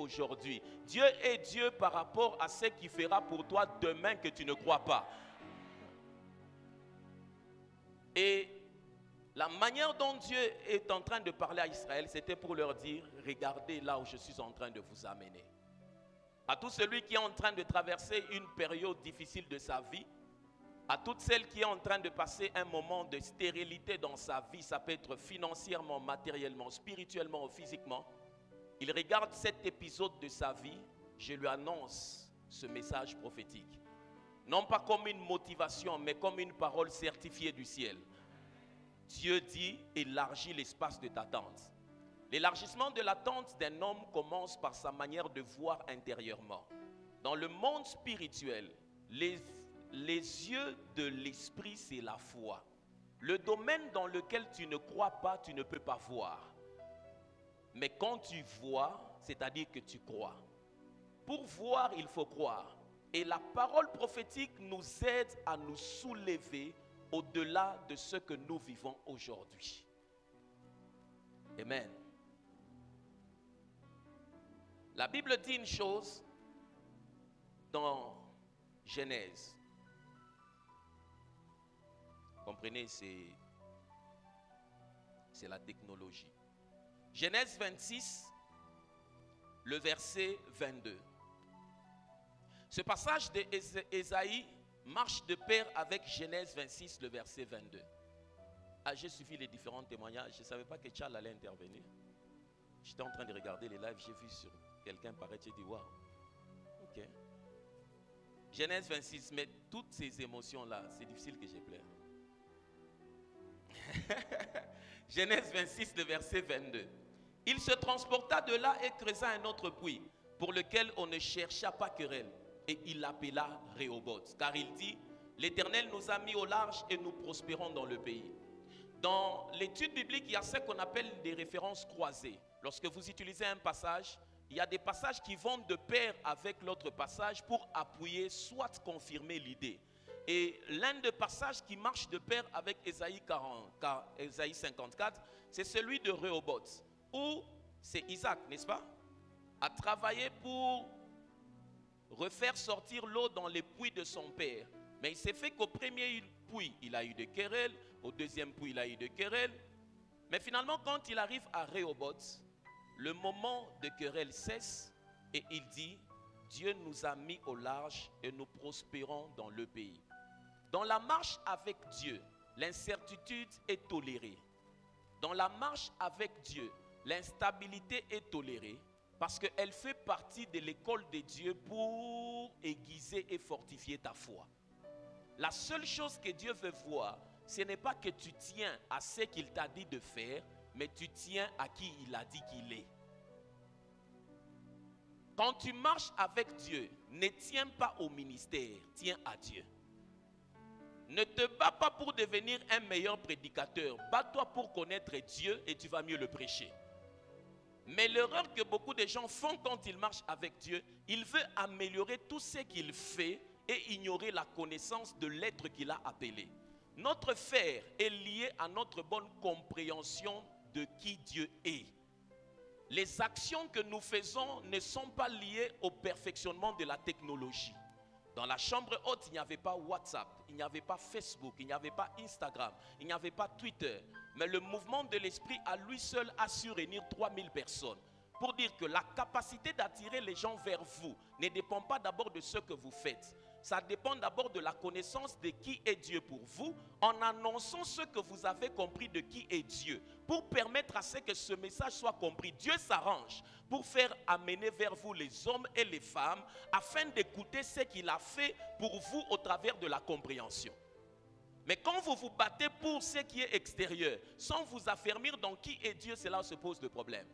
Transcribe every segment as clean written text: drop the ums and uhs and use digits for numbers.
aujourd'hui. Dieu est Dieu par rapport à ce qu'il fera pour toi demain que tu ne crois pas. Et la manière dont Dieu est en train de parler à Israël, c'était pour leur dire, regardez là où je suis en train de vous amener. À tout celui qui est en train de traverser une période difficile de sa vie, à toute celle qui est en train de passer un moment de stérilité dans sa vie, ça peut être financièrement, matériellement, spirituellement ou physiquement, il regarde cet épisode de sa vie, je lui annonce ce message prophétique. Non pas comme une motivation, mais comme une parole certifiée du ciel. Dieu dit, élargis l'espace de ta tente. L'élargissement de la tente d'un homme commence par sa manière de voir intérieurement. Dans le monde spirituel, les yeux de l'esprit, c'est la foi. Le domaine dans lequel tu ne crois pas, tu ne peux pas voir. Mais quand tu vois, c'est-à-dire que tu crois. Pour voir, il faut croire. Et la parole prophétique nous aide à nous soulever au-delà de ce que nous vivons aujourd'hui. Amen. La Bible dit une chose dans Genèse. Comprenez, c'est la technologie. Genèse 26, le verset 22. Ce passage d'Ésaïe marche de pair avec Genèse 26, le verset 22. Ah, j'ai suivi les différents témoignages. Je ne savais pas que Charles allait intervenir. J'étais en train de regarder les lives. J'ai vu sur quelqu'un paraître. J'ai dit, waouh. Ok. Genèse 26, mais toutes ces émotions-là, c'est difficile que je pleure. Genèse 26, le verset 22. Il se transporta de là et creusa un autre puits, pour lequel on ne chercha pas querelle. Et il l'appela Rehoboth, car il dit, l'Éternel nous a mis au large et nous prospérons dans le pays. Dans l'étude biblique, il y a ce qu'on appelle des références croisées. Lorsque vous utilisez un passage, il y a des passages qui vont de pair avec l'autre passage pour appuyer, soit confirmer l'idée. Et l'un des passages qui marche de pair avec Ésaïe 54, c'est celui de Rehoboth, où c'est Isaac, n'est-ce pas, a travaillé pour refaire sortir l'eau dans les puits de son père. Mais il s'est fait qu'au premier puits, il a eu de querelles, au deuxième puits, il a eu de querelles. Mais finalement, quand il arrive à Rehoboth, le moment de querelle cesse et il dit, Dieu nous a mis au large et nous prospérons dans le pays. Dans la marche avec Dieu, l'incertitude est tolérée. Dans la marche avec Dieu, l'instabilité est tolérée parce qu'elle fait partie de l'école de Dieu pour aiguiser et fortifier ta foi. La seule chose que Dieu veut voir, ce n'est pas que tu tiens à ce qu'il t'a dit de faire, mais tu tiens à qui il a dit qu'il est. Quand tu marches avec Dieu, ne tiens pas au ministère, tiens à Dieu. Ne te bats pas pour devenir un meilleur prédicateur. Bats-toi pour connaître Dieu et tu vas mieux le prêcher. Mais l'erreur que beaucoup de gens font quand ils marchent avec Dieu, il veut améliorer tout ce qu'il fait et ignorer la connaissance de l'être qu'il a appelé. Notre faire est lié à notre bonne compréhension de qui Dieu est. Les actions que nous faisons ne sont pas liées au perfectionnement de la technologie. Dans la chambre haute, il n'y avait pas WhatsApp, il n'y avait pas Facebook, il n'y avait pas Instagram, il n'y avait pas Twitter. Mais le mouvement de l'esprit à lui seul a su réunir 3000 personnes. Pour dire que la capacité d'attirer les gens vers vous ne dépend pas d'abord de ce que vous faites. Ça dépend d'abord de la connaissance de qui est Dieu pour vous, en annonçant ce que vous avez compris de qui est Dieu, pour permettre à ce que ce message soit compris. Dieu s'arrange pour faire amener vers vous les hommes et les femmes, afin d'écouter ce qu'il a fait pour vous au travers de la compréhension. Mais quand vous vous battez pour ce qui est extérieur, sans vous affermir dans qui est Dieu, c'est là où se pose le problème.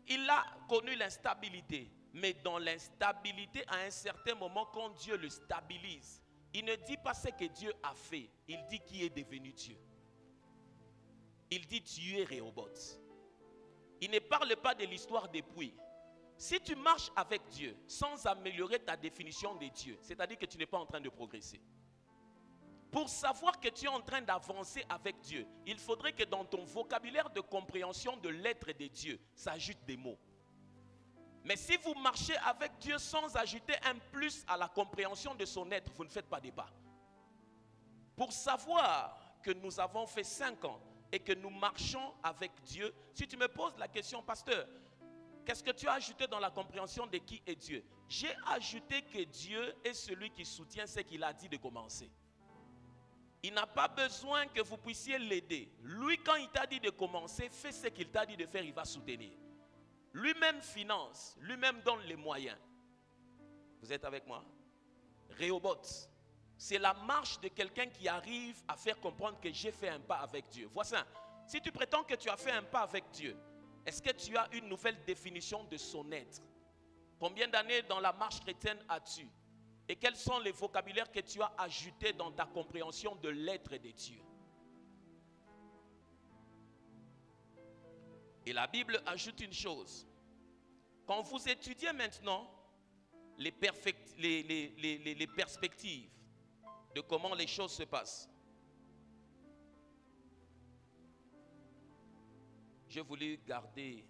Il a connu l'instabilité. Mais dans l'instabilité, à un certain moment, quand Dieu le stabilise, il ne dit pas ce que Dieu a fait. Il dit qui est devenu Dieu. Il dit tu es Rehoboth. Il ne parle pas de l'histoire des puits. Si tu marches avec Dieu sans améliorer ta définition de Dieu, c'est-à-dire que tu n'es pas en train de progresser. Pour savoir que tu es en train d'avancer avec Dieu, il faudrait que dans ton vocabulaire de compréhension de l'être de Dieu, s'ajoutent des mots. Mais si vous marchez avec Dieu sans ajouter un plus à la compréhension de son être, vous ne faites pas des pas. Pour savoir que nous avons fait 5 ans et que nous marchons avec Dieu, si tu me poses la question, pasteur, qu'est-ce que tu as ajouté dans la compréhension de qui est Dieu? J'ai ajouté que Dieu est celui qui soutient ce qu'il a dit de commencer. Il n'a pas besoin que vous puissiez l'aider. Lui, quand il t'a dit de commencer, fais ce qu'il t'a dit de faire, il va soutenir. Lui-même finance, lui-même donne les moyens. Vous êtes avec moi? Rehoboth, c'est la marche de quelqu'un qui arrive à faire comprendre que j'ai fait un pas avec Dieu. Voici, si tu prétends que tu as fait un pas avec Dieu, est-ce que tu as une nouvelle définition de son être? Combien d'années dans la marche chrétienne as-tu? Et quels sont les vocabulaires que tu as ajoutés dans ta compréhension de l'être de Dieu? Et la Bible ajoute une chose. Quand vous étudiez maintenant les perspectives de comment les choses se passent, j'ai voulu garder,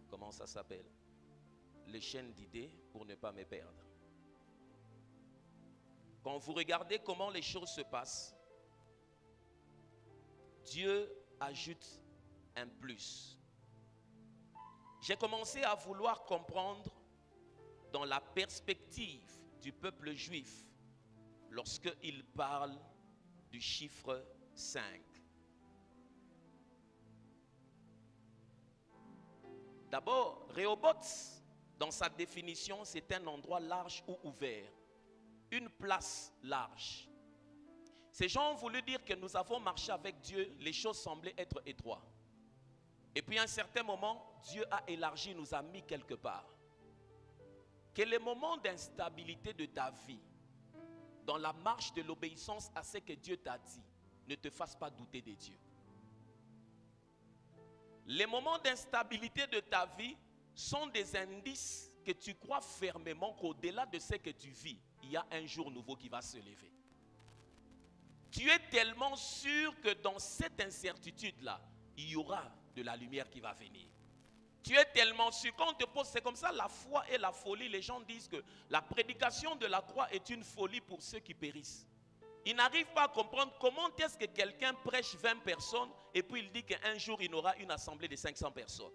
comment ça s'appelle, les chaînes d'idées pour ne pas me perdre. Quand vous regardez comment les choses se passent, Dieu ajoute un plus. J'ai commencé à vouloir comprendre dans la perspective du peuple juif lorsqu'il parle du chiffre 5. D'abord, Rehoboth, dans sa définition, c'est un endroit large ou ouvert, une place large. Ces gens ont voulu dire que nous avons marché avec Dieu, les choses semblaient être étroites. Et puis à un certain moment, Dieu a élargi, nous a mis quelque part. Que les moments d'instabilité de ta vie, dans la marche de l'obéissance à ce que Dieu t'a dit, ne te fassent pas douter de Dieu. Les moments d'instabilité de ta vie sont des indices que tu crois fermement qu'au-delà de ce que tu vis, il y a un jour nouveau qui va se lever. Tu es tellement sûr que dans cette incertitude-là, il y aura de la lumière qui va venir. Tu es tellement sûr. Quand on te pose, c'est comme ça, la foi et la folie. Les gens disent que la prédication de la croix est une folie pour ceux qui périssent. Ils n'arrivent pas à comprendre comment est-ce que quelqu'un prêche 20 personnes et puis il dit qu'un jour il aura une assemblée de 500 personnes.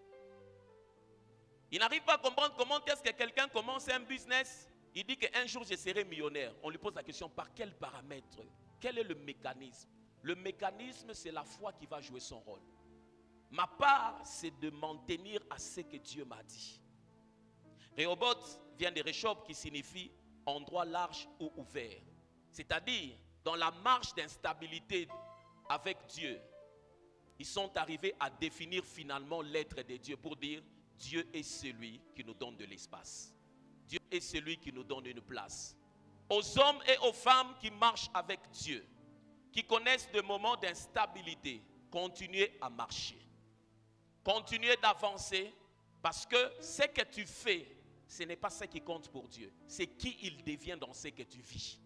Ils n'arrivent pas à comprendre comment est-ce que quelqu'un commence un business, il dit qu'un jour je serai millionnaire. On lui pose la question, par quel paramètre? Quel est le mécanisme? Le mécanisme, c'est la foi qui va jouer son rôle. Ma part, c'est de m'en tenir à ce que Dieu m'a dit. Rehoboth vient de Rechob qui signifie endroit large ou ouvert. C'est-à-dire, dans la marche d'instabilité avec Dieu, ils sont arrivés à définir finalement l'être de Dieu pour dire Dieu est celui qui nous donne de l'espace. Dieu est celui qui nous donne une place. Aux hommes et aux femmes qui marchent avec Dieu, qui connaissent des moments d'instabilité, continuez à marcher. Continuez d'avancer parce que ce que tu fais, ce n'est pas ce qui compte pour Dieu. C'est qui il devient dans ce que tu vis.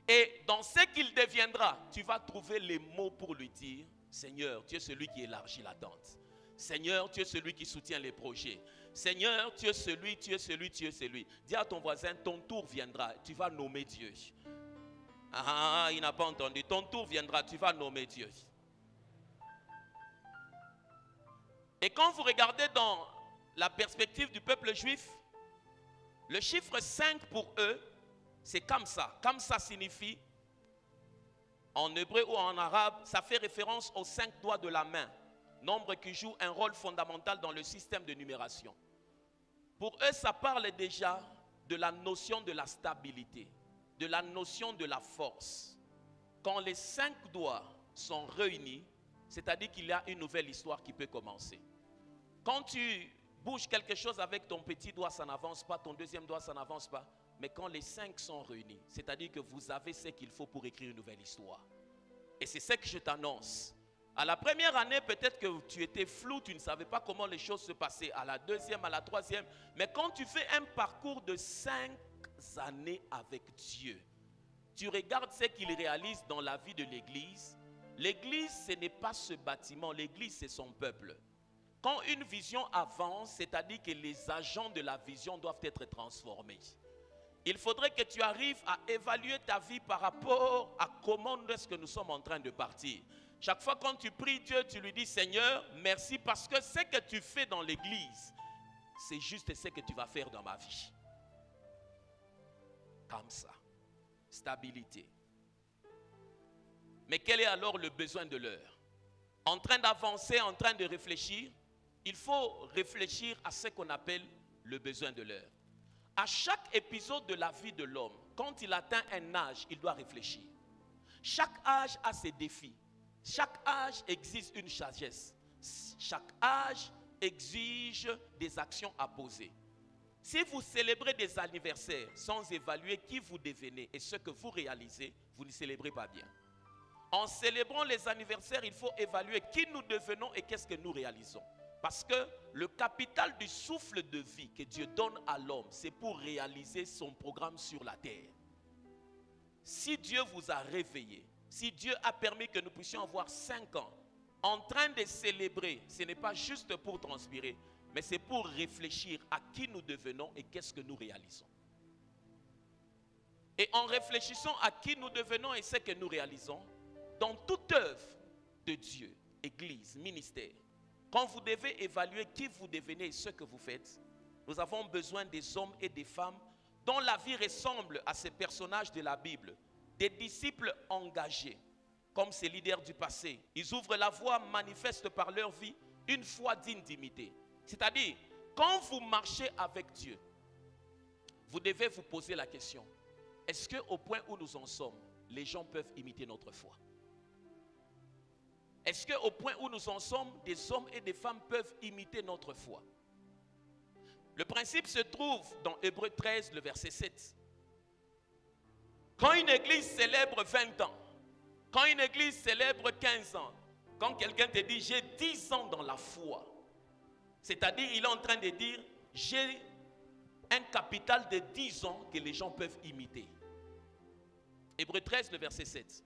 Et dans ce qu'il deviendra, tu vas trouver les mots pour lui dire, Seigneur, tu es celui qui élargit la tente. Seigneur, tu es celui qui soutient les projets. Seigneur, tu es celui, tu es celui, tu es celui. Dis à ton voisin, ton tour viendra, tu vas nommer Dieu. Ah, il n'a pas entendu. Ton tour viendra, tu vas nommer Dieu. Et quand vous regardez dans la perspective du peuple juif, le chiffre 5 pour eux, c'est Kamsa. Kamsa signifie, en hébreu ou en arabe, ça fait référence aux 5 doigts de la main. Nombre qui joue un rôle fondamental dans le système de numération. Pour eux, ça parle déjà de la notion de la stabilité, de la notion de la force. Quand les 5 doigts sont réunis, c'est-à-dire qu'il y a une nouvelle histoire qui peut commencer. Quand tu bouges quelque chose avec ton petit doigt, ça n'avance pas, ton deuxième doigt, ça n'avance pas. Mais quand les 5 sont réunis, c'est-à-dire que vous avez ce qu'il faut pour écrire une nouvelle histoire. Et c'est ce que je t'annonce. À la première année, peut-être que tu étais flou, tu ne savais pas comment les choses se passaient. À la deuxième, à la troisième. Mais quand tu fais un parcours de 5 années avec Dieu, tu regardes ce qu'il réalise dans la vie de l'Église. L'Église, ce n'est pas ce bâtiment. L'Église, c'est son peuple. Quand une vision avance, c'est-à-dire que les agents de la vision doivent être transformés. Il faudrait que tu arrives à évaluer ta vie par rapport à comment est-ce que nous sommes en train de partir. Chaque fois quand tu pries Dieu, tu lui dis Seigneur, merci parce que ce que tu fais dans l'église, c'est juste ce que tu vas faire dans ma vie. Comme ça. Stabilité. Mais quel est alors le besoin de l'heure? En train d'avancer, en train de réfléchir, il faut réfléchir à ce qu'on appelle le besoin de l'heure. À chaque épisode de la vie de l'homme, quand il atteint un âge, il doit réfléchir. Chaque âge a ses défis. Chaque âge exige une sagesse. Chaque âge exige des actions à poser. Si vous célébrez des anniversaires sans évaluer qui vous devenez et ce que vous réalisez, vous ne célébrez pas bien. En célébrant les anniversaires, il faut évaluer qui nous devenons et qu'est-ce que nous réalisons. Parce que le capital du souffle de vie que Dieu donne à l'homme, c'est pour réaliser son programme sur la terre. Si Dieu vous a réveillé, si Dieu a permis que nous puissions avoir 5 ans en train de célébrer, ce n'est pas juste pour transpirer, mais c'est pour réfléchir à qui nous devenons et qu'est-ce que nous réalisons. Et en réfléchissant à qui nous devenons et ce que nous réalisons, dans toute œuvre de Dieu, église, ministère, quand vous devez évaluer qui vous devenez et ce que vous faites, nous avons besoin des hommes et des femmes dont la vie ressemble à ces personnages de la Bible, des disciples engagés, comme ces leaders du passé. Ils ouvrent la voie, manifestent par leur vie une foi digne d'imiter. C'est-à-dire, quand vous marchez avec Dieu, vous devez vous poser la question, est-ce qu'au point où nous en sommes, les gens peuvent imiter notre foi? Est-ce qu'au point où nous en sommes, des hommes et des femmes peuvent imiter notre foi? Le principe se trouve dans Hébreux 13, le verset 7. Quand une église célèbre 20 ans, quand une église célèbre 15 ans, quand quelqu'un te dit j'ai 10 ans dans la foi, c'est-à-dire il est en train de dire j'ai un capital de 10 ans que les gens peuvent imiter. Hébreux 13, le verset 7.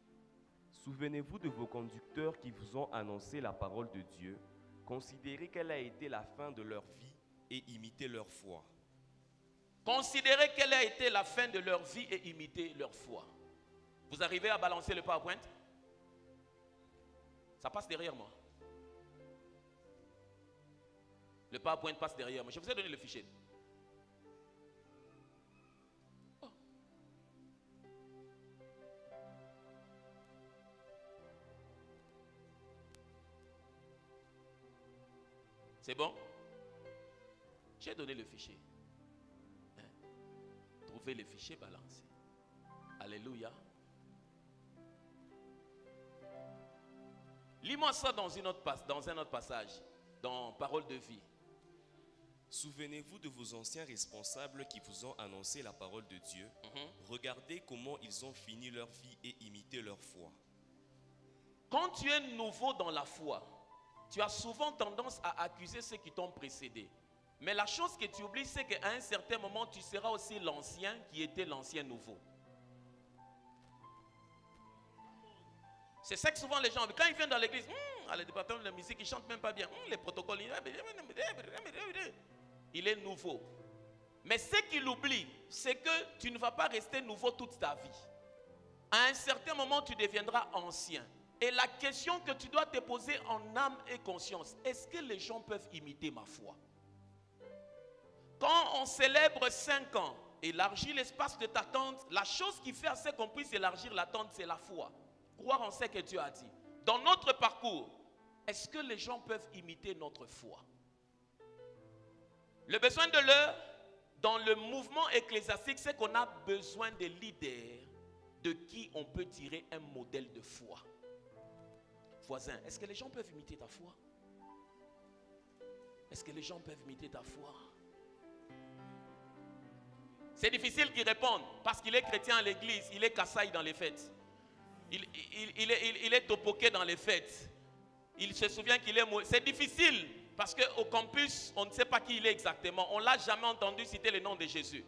Souvenez-vous de vos conducteurs qui vous ont annoncé la parole de Dieu. Considérez quelle a été la fin de leur vie et imitez leur foi. Considérez quelle a été la fin de leur vie et imitez leur foi. Vous arrivez à balancer le PowerPoint? Ça passe derrière moi. Le PowerPoint passe derrière moi. Je vous ai donné le fichier. Oh. C'est bon? J'ai donné le fichier. Trouvez le fichier balancé. Alléluia. Lis-moi ça dans un autre passage, dans Parole de vie. Souvenez-vous de vos anciens responsables qui vous ont annoncé la parole de Dieu. Regardez comment ils ont fini leur vie et imitez leur foi. Quand tu es nouveau dans la foi, tu as souvent tendance à accuser ceux qui t'ont précédé. Mais la chose que tu oublies, c'est qu'à un certain moment, tu seras aussi l'ancien qui était l'ancien nouveau. C'est ça que souvent les gens, quand ils viennent dans l'église, à le département de la musique, ils ne chantent même pas bien. Les protocoles, il est nouveau. Mais ce qu'il oublie, c'est que tu ne vas pas rester nouveau toute ta vie. À un certain moment, tu deviendras ancien. Et la question que tu dois te poser en âme et conscience, est-ce que les gens peuvent imiter ma foi? Quand on célèbre 5 ans, élargir l'espace de ta tente, la chose qui fait à ce qu'on puisse élargir la tente, c'est la foi. Croire en ce que Dieu a dit. Dans notre parcours, est-ce que les gens peuvent imiter notre foi? Le besoin de l'heure, dans le mouvement ecclésiastique, c'est qu'on a besoin de leaders de qui on peut tirer un modèle de foi. Voisin, est-ce que les gens peuvent imiter ta foi? Est-ce que les gens peuvent imiter ta foi? C'est difficile qu'il réponde parce qu'il est chrétien à l'église, il est kassaï dans les fêtes. Il est topoké dans les fêtes. Il se souvient qu'il est mort. C'est difficile parce qu'au campus, on ne sait pas qui il est exactement. On ne l'a jamais entendu citer le nom de Jésus.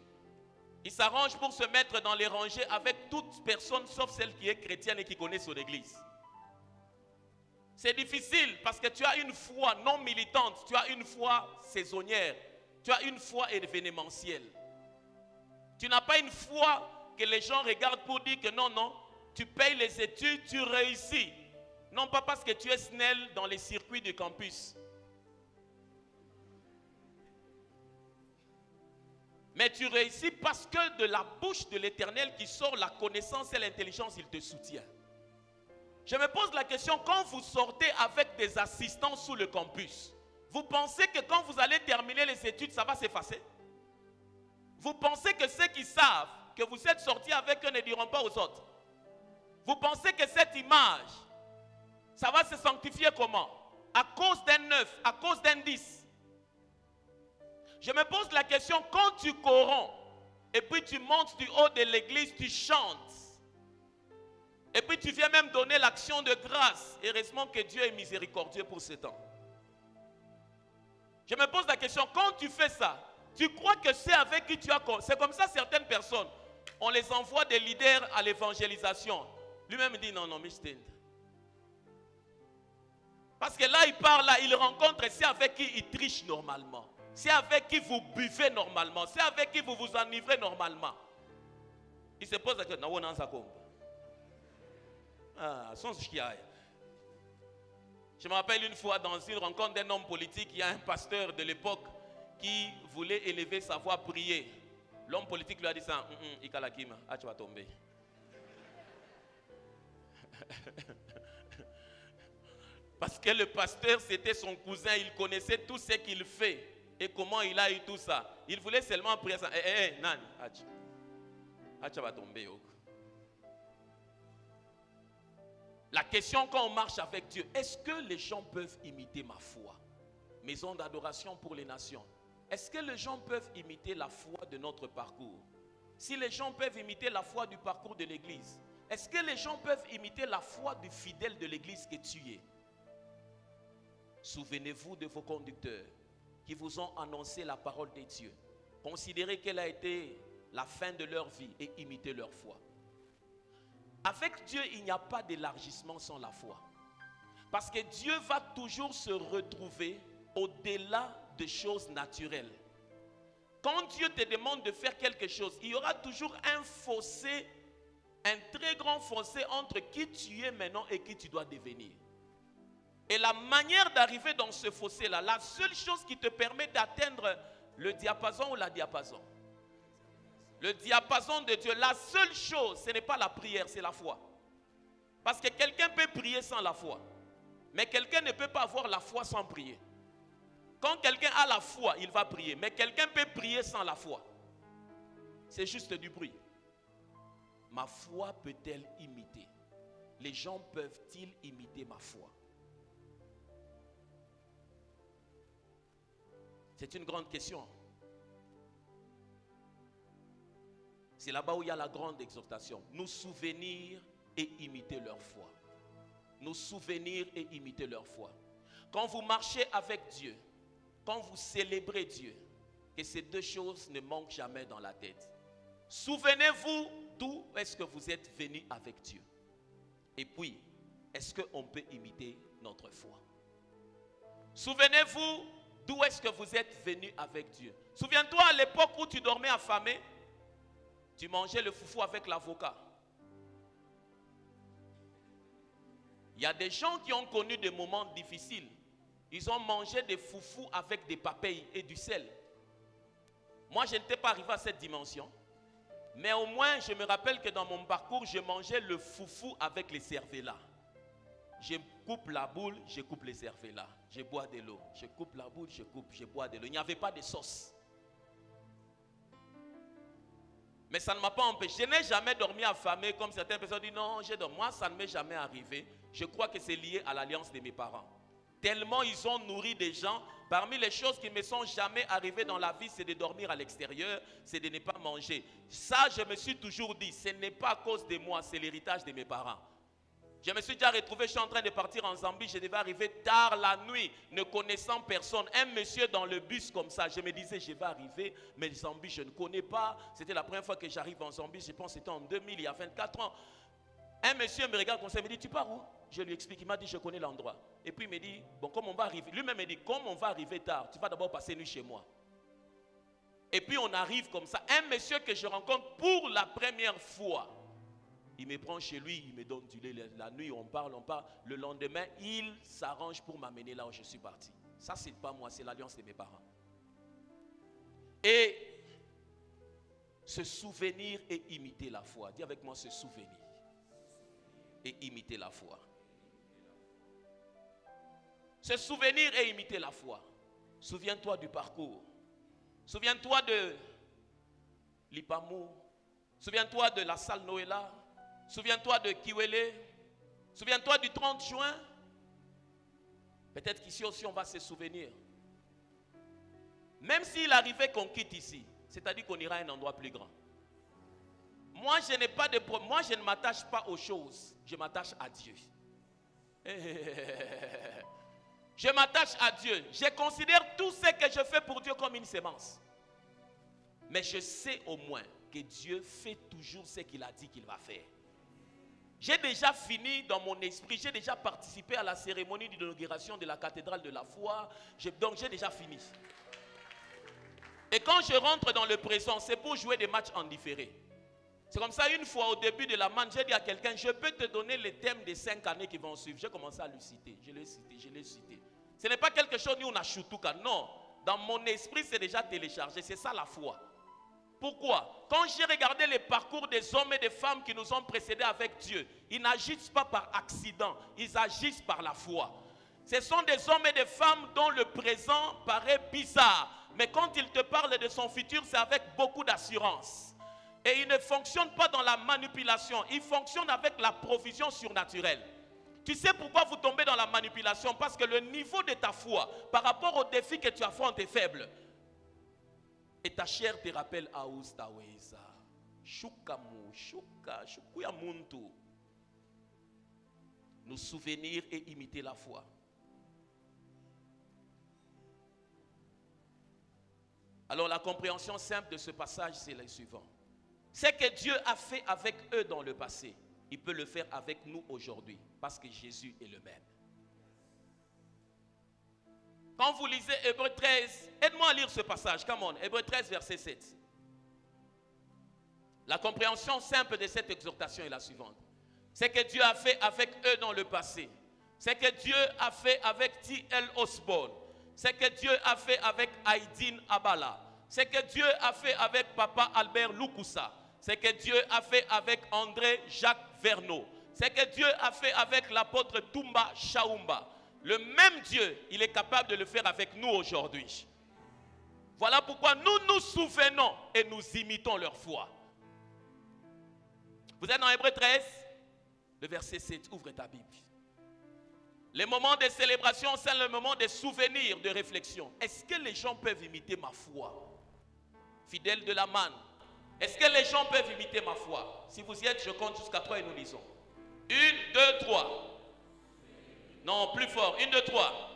Il s'arrange pour se mettre dans les rangées avec toute personne sauf celle qui est chrétienne et qui connaît son église. C'est difficile parce que tu as une foi non militante, tu as une foi saisonnière, tu as une foi événementielle. Tu n'as pas une foi que les gens regardent pour dire que non, non, tu payes les études, tu réussis. Non pas parce que tu es snell dans les circuits du campus. Mais tu réussis parce que de la bouche de l'Éternel qui sort la connaissance et l'intelligence, il te soutient. Je me pose la question, quand vous sortez avec des assistants sous le campus, vous pensez que quand vous allez terminer les études, ça va s'effacer? Vous pensez que ceux qui savent que vous êtes sortis avec eux ne diront pas aux autres? Vous pensez que cette image, ça va se sanctifier comment? À cause d'un 9, à cause d'un 10. Je me pose la question, quand tu corromps, et puis tu montes du haut de l'église, tu chantes, et puis tu viens même donner l'action de grâce, heureusement que Dieu est miséricordieux pour ce temps. Je me pose la question, quand tu fais ça, tu crois que c'est avec qui tu as... C'est comme ça certaines personnes, on les envoie des leaders à l'évangélisation. Lui-même dit non, non, mais je parce que là, il part, là, il rencontre, c'est avec qui il triche normalement. C'est avec qui vous buvez normalement. C'est avec qui vous vous enivrez normalement. Il se pose la question. Je me rappelle une fois dans une rencontre d'un homme politique, il y a un pasteur de l'époque qui voulait élever sa voix, prier. L'homme politique lui a dit ça, Ikalakima, tu vas tomber. Parce que le pasteur, c'était son cousin, il connaissait tout ce qu'il fait et comment il a eu tout ça. Il voulait seulement prier ça. Nani, tu vas tomber. La question quand on marche avec Dieu, est-ce que les gens peuvent imiter ma foi? Maison d'adoration pour les nations. Est-ce que les gens peuvent imiter la foi de notre parcours? Si les gens peuvent imiter la foi du parcours de l'église, est-ce que les gens peuvent imiter la foi du fidèle de l'église que tu es? Souvenez-vous de vos conducteurs qui vous ont annoncé la parole de Dieu. Considérez quelle a été la fin de leur vie et imitez leur foi. Avec Dieu, il n'y a pas d'élargissement sans la foi. Parce que Dieu va toujours se retrouver au-delà de choses naturelles. Quand Dieu te demande de faire quelque chose, il y aura toujours un fossé, un très grand fossé entre qui tu es maintenant et qui tu dois devenir. Et la manière d'arriver dans ce fossé-là, la seule chose qui te permet d'atteindre le diapason ou la diapason, le diapason de Dieu, la seule chose, ce n'est pas la prière, c'est la foi. Parce que quelqu'un peut prier sans la foi. Mais quelqu'un ne peut pas avoir la foi sans prier. Quand quelqu'un a la foi, il va prier. Mais quelqu'un peut prier sans la foi. C'est juste du bruit. Ma foi peut-elle imiter? Les gens peuvent-ils imiter ma foi? C'est une grande question. C'est là-bas où il y a la grande exhortation. Nous souvenir et imiter leur foi. Nous souvenir et imiter leur foi. Quand vous marchez avec Dieu, quand vous célébrez Dieu, que ces deux choses ne manquent jamais dans la tête. Souvenez-vous d'où est-ce que vous êtes venu avec Dieu. Et puis, est-ce qu'on peut imiter notre foi? Souvenez-vous d'où est-ce que vous êtes venu avec Dieu. Souviens-toi à l'époque où tu dormais affamé, tu mangeais le foufou avec l'avocat. Il y a des gens qui ont connu des moments difficiles. Ils ont mangé des foufous avec des papayes et du sel. Moi, je n'étais pas arrivé à cette dimension. Mais au moins, je me rappelle que dans mon parcours, je mangeais le foufou avec les cervelas. Je coupe la boule, je coupe les cervelas. Je bois de l'eau. Je coupe la boule, je bois de l'eau. Il n'y avait pas de sauce. Mais ça ne m'a pas empêché. Je n'ai jamais dormi affamé comme certaines personnes disent non, j'ai dormi. Moi, ça ne m'est jamais arrivé. Je crois que c'est lié à l'alliance de mes parents. Tellement ils ont nourri des gens. Parmi les choses qui ne me sont jamais arrivées dans la vie, c'est de dormir à l'extérieur, c'est de ne pas manger. Ça, je me suis toujours dit, ce n'est pas à cause de moi, c'est l'héritage de mes parents. Je me suis déjà retrouvé, je suis en train de partir en Zambie, je devais arriver tard la nuit, ne connaissant personne. Un monsieur dans le bus comme ça, je me disais, je vais arriver, mais Zambie, je ne connais pas. C'était la première fois que j'arrive en Zambie, je pense que c'était en 2000, il y a 24 ans. Un monsieur me regarde comme ça, il me dit, tu pars où? Je lui explique, il m'a dit, je connais l'endroit. Et puis il me dit, bon, comme on va arriver, lui-même me dit, comme on va arriver tard, tu vas d'abord passer nuit chez moi. Et puis on arrive comme ça. Un monsieur que je rencontre pour la première fois, il me prend chez lui, il me donne du lait. La nuit, on parle. Le lendemain, il s'arrange pour m'amener là où je suis parti. Ça, c'est pas moi, c'est l'alliance de mes parents. Et se souvenir et imiter la foi. Dis avec moi, se souvenir et imiter la foi. Se souvenir et imiter la foi. Souviens-toi du parcours. Souviens-toi de l'Ipamou. Souviens-toi de la salle Noëlla. Souviens-toi de Kiwele. Souviens-toi du 30 juin. Peut-être qu'ici aussi on va se souvenir. Même s'il arrivait qu'on quitte ici, c'est-à-dire qu'on ira à un endroit plus grand. Moi, je n'ai pas de problème. Moi, je ne m'attache pas aux choses. Je m'attache à Dieu. Je m'attache à Dieu. Je considère tout ce que je fais pour Dieu comme une sémence. Mais je sais au moins que Dieu fait toujours ce qu'il a dit qu'il va faire. J'ai déjà fini dans mon esprit. J'ai déjà participé à la cérémonie d'inauguration de la cathédrale de la foi. Donc j'ai déjà fini. Et quand je rentre dans le présent, c'est pour jouer des matchs en différé. C'est comme ça, une fois au début de la manne, j'ai dit à quelqu'un, je peux te donner les thèmes des 5 années qui vont suivre. J'ai commencé à le citer. Je l'ai cité. Ce n'est pas quelque chose où on a choutouka. Non. Dans mon esprit, c'est déjà téléchargé. C'est ça la foi. Pourquoi? Quand j'ai regardé les parcours des hommes et des femmes qui nous ont précédés avec Dieu, ils n'agissent pas par accident, ils agissent par la foi. Ce sont des hommes et des femmes dont le présent paraît bizarre. Mais quand il te parle de son futur, c'est avec beaucoup d'assurance. Et il ne fonctionne pas dans la manipulation, il fonctionne avec la provision surnaturelle. Tu sais pourquoi vous tombez dans la manipulation? Parce que le niveau de ta foi, par rapport au défi que tu affrontes, est faible. Et ta chair te rappelle Aoustaweza. Shukamu, Shuka, Shukuya Muntu. Nous souvenir et imiter la foi. Alors la compréhension simple de ce passage, c'est le suivant. Ce que Dieu a fait avec eux dans le passé, il peut le faire avec nous aujourd'hui, parce que Jésus est le même. Quand vous lisez Hébreux 13, aide-moi à lire ce passage, come on, Hébreux 13, verset 7. La compréhension simple de cette exhortation est la suivante. Ce que Dieu a fait avec eux dans le passé, ce que Dieu a fait avec T.L. Osborne, ce que Dieu a fait avec Aïdine Abala, ce que Dieu a fait avec Papa Albert Lukusa, ce que Dieu a fait avec André Jacques Verneau, ce que Dieu a fait avec l'apôtre Toumba Chaoumba. Le même Dieu, il est capable de le faire avec nous aujourd'hui. Voilà pourquoi nous nous souvenons et nous imitons leur foi. Vous êtes dans Hébreux 13, le verset 7, ouvre ta Bible. Les moments de célébration, c'est le moment de souvenirs, de réflexion. Est-ce que les gens peuvent imiter ma foi? Fidèle de la manne. Est-ce que les gens peuvent imiter ma foi? Si vous y êtes, je compte jusqu'à 3 et nous lisons. 1, 2, 3. Non, plus fort. 1, 2, 3.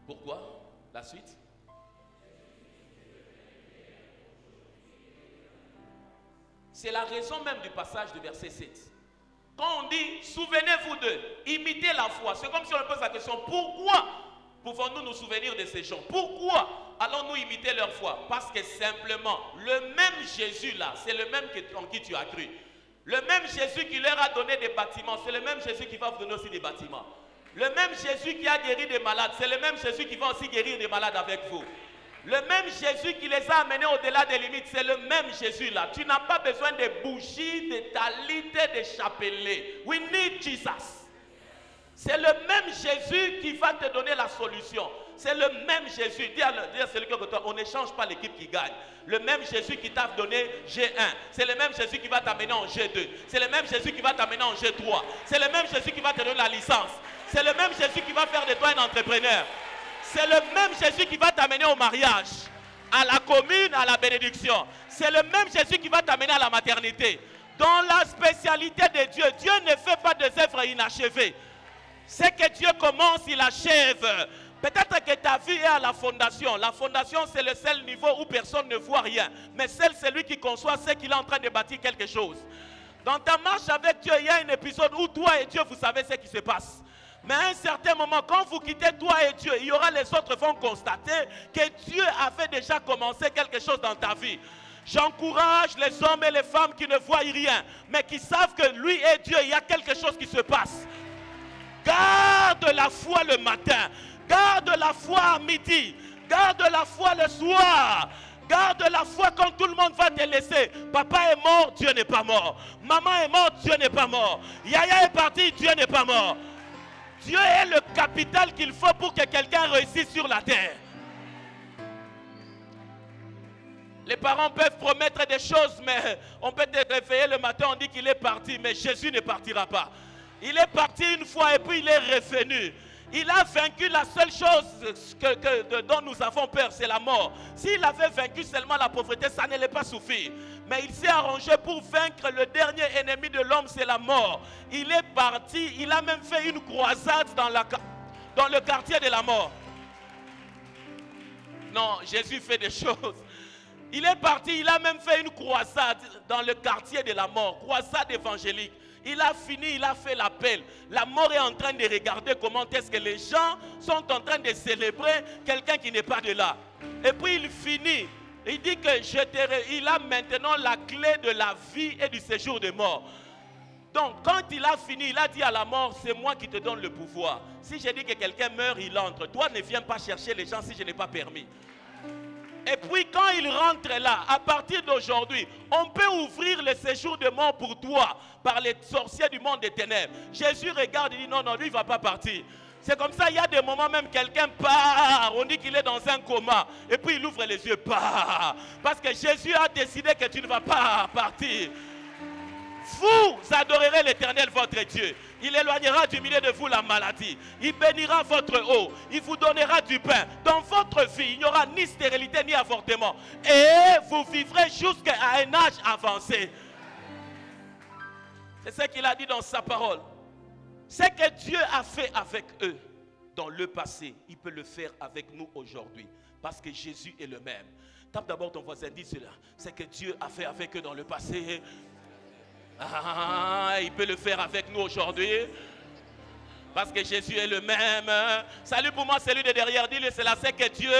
Pourquoi? La suite. C'est la raison même du passage du verset 7. Quand on dit, souvenez-vous d'eux, imitez la foi, c'est comme si on pose la question, pourquoi pouvons-nous nous souvenir de ces gens? Pourquoi allons-nous imiter leur foi? Parce que simplement, le même Jésus là, c'est le même en qui tu as cru. Le même Jésus qui leur a donné des bâtiments, c'est le même Jésus qui va vous donner aussi des bâtiments. Le même Jésus qui a guéri des malades, c'est le même Jésus qui va aussi guérir des malades avec vous. Le même Jésus qui les a amenés au-delà des limites, c'est le même Jésus là. Tu n'as pas besoin de bougies, de talites, de chapelets. We need Jesus. C'est le même Jésus qui va te donner la solution. C'est le même Jésus. Dis à celui qui est contre toi, on n'échange pas l'équipe qui gagne. Le même Jésus qui t'a donné G1, c'est le même Jésus qui va t'amener en G2. C'est le même Jésus qui va t'amener en G3. C'est le même Jésus qui va te donner la licence. C'est le même Jésus qui va faire de toi un entrepreneur. C'est le même Jésus qui va t'amener au mariage, à la commune, à la bénédiction. C'est le même Jésus qui va t'amener à la maternité. Dans la spécialité de Dieu, Dieu ne fait pas des œuvres inachevées. Ce que Dieu commence, il achève. Peut-être que ta vie est à la fondation. La fondation, c'est le seul niveau où personne ne voit rien. Mais c'est celui qui conçoit, c'est qu'il est en train de bâtir quelque chose. Dans ta marche avec Dieu, il y a un épisode où toi et Dieu, vous savez ce qui se passe. Mais à un certain moment, quand vous quittez toi et Dieu, il y aura les autres vont constater que Dieu avait déjà commencé quelque chose dans ta vie. J'encourage les hommes et les femmes qui ne voient rien, mais qui savent que lui et Dieu, il y a quelque chose qui se passe. Garde la foi le matin. Garde la foi à midi. Garde la foi le soir. Garde la foi quand tout le monde va te laisser. Papa est mort, Dieu n'est pas mort. Maman est morte, Dieu n'est pas mort. Yaya est parti, Dieu n'est pas mort. Dieu est le capital qu'il faut pour que quelqu'un réussisse sur la terre. Les parents peuvent promettre des choses, mais on peut te réveiller le matin, on dit qu'il est parti, mais Jésus ne partira pas. Il est parti une fois et puis il est revenu. Il a vaincu la seule chose dont nous avons peur, c'est la mort. S'il avait vaincu seulement la pauvreté, ça ne l'est pas suffi. Mais il s'est arrangé pour vaincre le dernier ennemi de l'homme, c'est la mort. Il est parti, il a même fait une croisade dans le quartier de la mort. Non, Jésus fait des choses. Il est parti, il a même fait une croisade dans le quartier de la mort, croisade évangélique. Il a fini, il a fait l'appel. La mort est en train de regarder comment est-ce que les gens sont en train de célébrer quelqu'un qui n'est pas de là. Et puis il finit. Il dit que il a maintenant la clé de la vie et du séjour des morts. Donc quand il a fini, il a dit à la mort, c'est moi qui te donne le pouvoir. Si je dis que quelqu'un meurt, il entre. Toi ne viens pas chercher les gens si je n'ai pas permis. Et puis quand il rentre là, à partir d'aujourd'hui, on peut ouvrir le séjour de mort pour toi par les sorciers du monde des ténèbres. Jésus regarde et dit non, non, lui il ne va pas partir. C'est comme ça, il y a des moments même quelqu'un part, on dit qu'il est dans un coma, et puis il ouvre les yeux, part. Parce que Jésus a décidé que tu ne vas pas partir. Vous adorerez l'Éternel votre Dieu. Il éloignera du milieu de vous la maladie. Il bénira votre eau. Il vous donnera du pain. Dans votre vie, il n'y aura ni stérilité ni avortement. Et vous vivrez jusqu'à un âge avancé. C'est ce qu'il a dit dans sa parole. Ce que Dieu a fait avec eux dans le passé, il peut le faire avec nous aujourd'hui. Parce que Jésus est le même. Tape d'abord ton voisin, dis cela. Ce que Dieu a fait avec eux dans le passé, il peut le faire avec nous aujourd'hui. Parce que Jésus est le même. Salut pour moi, celui de derrière. Dis-le, c'est là ce que Dieu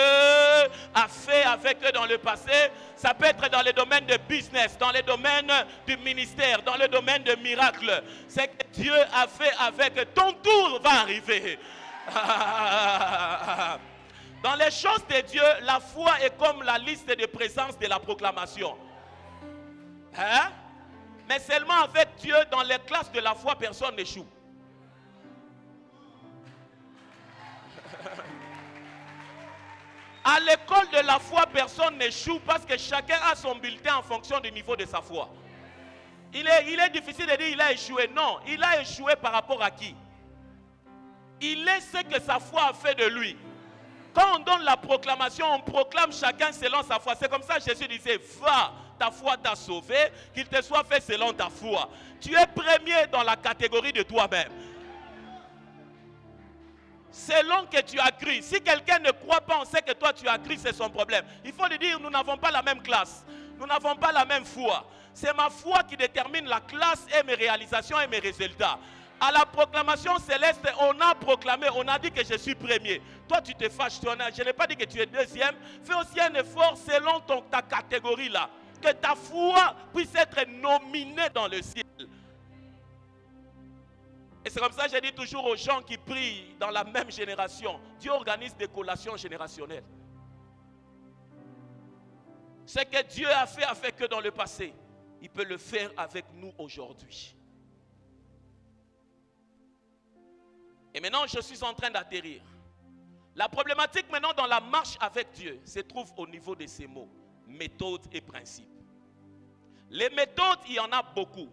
a fait avec eux dans le passé. Ça peut être dans le domaine de business, dans le domaine du ministère, dans le domaine de miracles. Ce que Dieu a fait avec eux. Ton tour va arriver. Dans les choses de Dieu, la foi est comme la liste de présence de la proclamation. Hein? Mais seulement avec Dieu, dans les classes de la foi, personne n'échoue. À l'école de la foi, personne n'échoue parce que chacun a son bulletin en fonction du niveau de sa foi. Il est difficile de dire qu'il a échoué. Non, il a échoué par rapport à qui? Il est ce que sa foi a fait de lui. Quand on donne la proclamation, on proclame chacun selon sa foi. C'est comme ça que Jésus disait, va, ta foi t'a sauvé, qu'il te soit fait selon ta foi. Tu es premier dans la catégorie de toi-même. Selon que tu as cru. Si quelqu'un ne croit pas, on sait que toi tu as cru, c'est son problème. Il faut lui dire, nous n'avons pas la même classe. Nous n'avons pas la même foi. C'est ma foi qui détermine la classe et mes réalisations et mes résultats. À la proclamation céleste, on a proclamé, on a dit que je suis premier. Toi, tu te fâches, je n'ai pas dit que tu es deuxième. Fais aussi un effort selon ta catégorie là. Que ta foi puisse être nominée dans le ciel. Et c'est comme ça que je dis toujours aux gens qui prient dans la même génération. Dieu organise des collations générationnelles. Ce que Dieu a fait avec eux dans le passé, il peut le faire avec nous aujourd'hui. Et maintenant, je suis en train d'atterrir. La problématique maintenant dans la marche avec Dieu se trouve au niveau de ces mots, méthodes et principes. Les méthodes, il y en a beaucoup.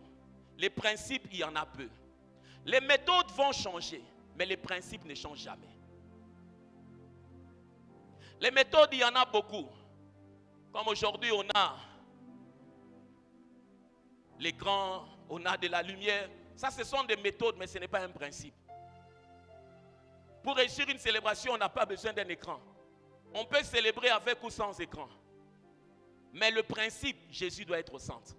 Les principes, il y en a peu. Les méthodes vont changer, mais les principes ne changent jamais. Les méthodes, il y en a beaucoup. Comme aujourd'hui, on a l'écran, on a de la lumière. Ça, ce sont des méthodes, mais ce n'est pas un principe. Pour réussir une célébration, on n'a pas besoin d'un écran. On peut célébrer avec ou sans écran. Mais le principe, Jésus doit être au centre.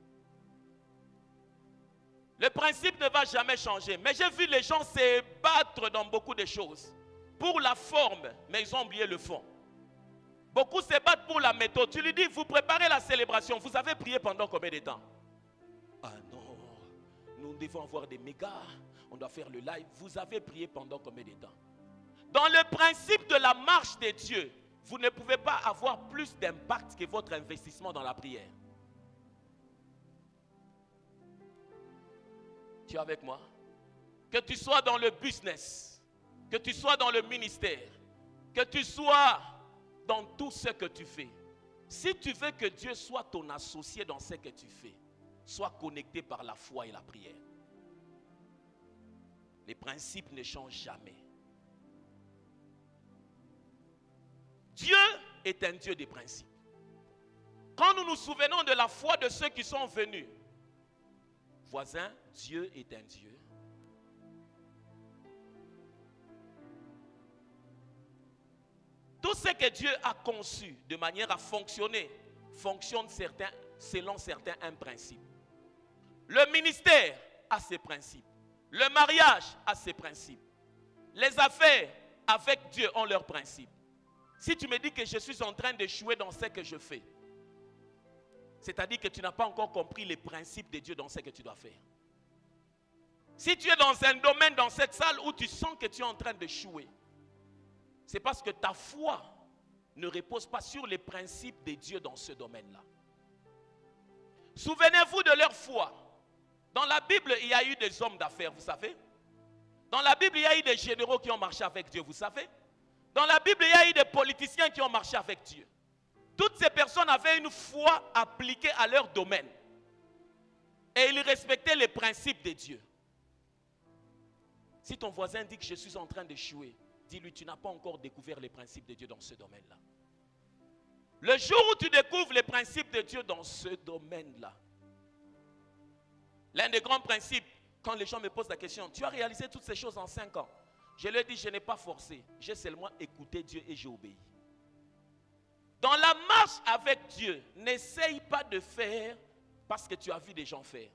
Le principe ne va jamais changer. Mais j'ai vu les gens se battre dans beaucoup de choses. Pour la forme, mais ils ont oublié le fond. Beaucoup se battent pour la méthode. Tu lui dis, vous préparez la célébration. Vous avez prié pendant combien de temps? Ah non, nous devons avoir des mégas. On doit faire le live. Vous avez prié pendant combien de temps? Dans le principe de la marche de Dieu, vous ne pouvez pas avoir plus d'impact que votre investissement dans la prière. Tu es avec moi? Que tu sois dans le business, que tu sois dans le ministère, que tu sois dans tout ce que tu fais. Si tu veux que Dieu soit ton associé dans ce que tu fais, sois connecté par la foi et la prière. Les principes ne changent jamais. Dieu est un Dieu des principes. Quand nous nous souvenons de la foi de ceux qui sont venus, voisin, Dieu est un Dieu. Tout ce que Dieu a conçu de manière à fonctionner, fonctionne selon certains principes. Le ministère a ses principes. Le mariage a ses principes. Les affaires avec Dieu ont leurs principes. Si tu me dis que je suis en train d'échouer dans ce que je fais, c'est-à-dire que tu n'as pas encore compris les principes de Dieu dans ce que tu dois faire. Si tu es dans un domaine, dans cette salle où tu sens que tu es en train d'échouer, c'est parce que ta foi ne repose pas sur les principes de Dieu dans ce domaine-là. Souvenez-vous de leur foi. Dans la Bible, il y a eu des hommes d'affaires, vous savez. Dans la Bible, il y a eu des généraux qui ont marché avec Dieu, vous savez. Dans la Bible, il y a eu des politiciens qui ont marché avec Dieu. Toutes ces personnes avaient une foi appliquée à leur domaine. Et ils respectaient les principes de Dieu. Si ton voisin dit que je suis en train d'échouer, dis-lui, tu n'as pas encore découvert les principes de Dieu dans ce domaine-là. Le jour où tu découvres les principes de Dieu dans ce domaine-là, l'un des grands principes, quand les gens me posent la question, tu as réalisé toutes ces choses en 5 ans? Je leur dis, je n'ai pas forcé, j'ai seulement écouté Dieu et j'ai obéi. Dans la marche avec Dieu, n'essaye pas de faire parce que tu as vu des gens faire.